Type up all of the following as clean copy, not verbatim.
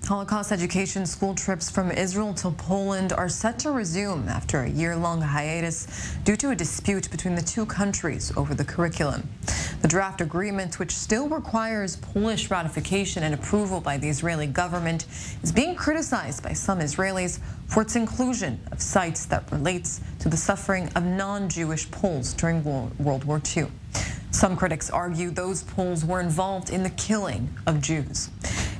Holocaust education school trips from Israel to Poland are set to resume after a year-long hiatus due to a dispute between the two countries over the curriculum. The draft agreement, which still requires Polish ratification and approval by the Israeli government, is being criticized by some Israelis for its inclusion of sites that relates to the suffering of non-Jewish Poles during World War II. Some critics argue those Poles were involved in the killing of Jews.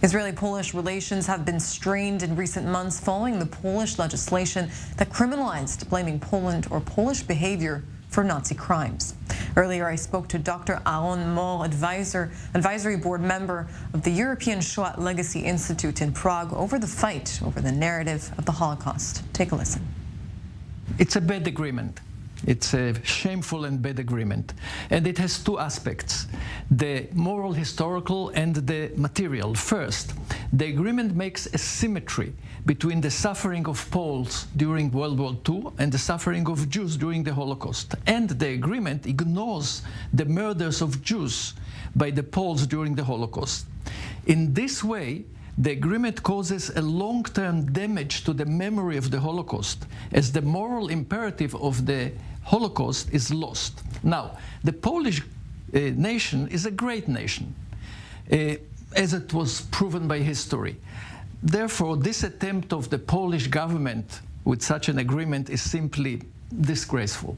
Israeli-Polish relations have been strained in recent months following the Polish legislation that criminalized blaming Poland or Polish behavior for Nazi crimes. Earlier, I spoke to Dr. Aron Mor, advisory board member of the European Shoah Legacy Institute in Prague, over the fight over the narrative of the Holocaust. Take a listen. It's a bad agreement. It's a shameful and bad agreement. And it has two aspects, the moral, historical, and the material. First, the agreement makes a symmetry between the suffering of Poles during World War II and the suffering of Jews during the Holocaust. And the agreement ignores the murders of Jews by the Poles during the Holocaust. In this way, the agreement causes a long-term damage to the memory of the Holocaust, as the moral imperative of the Holocaust is lost. Now, the Polish nation is a great nation, as it was proven by history. Therefore, this attempt of the Polish government with such an agreement is simply disgraceful.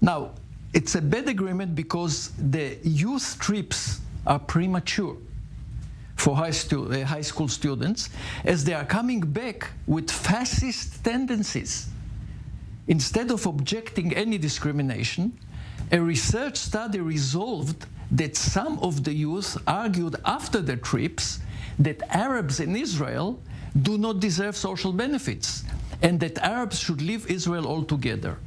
Now, it's a bad agreement because the youth trips are premature for high school students, as they are coming back with fascist tendencies. Instead of objecting any discrimination, a research study resolved that some of the youth argued after the trips that Arabs in Israel do not deserve social benefits and that Arabs should leave Israel altogether.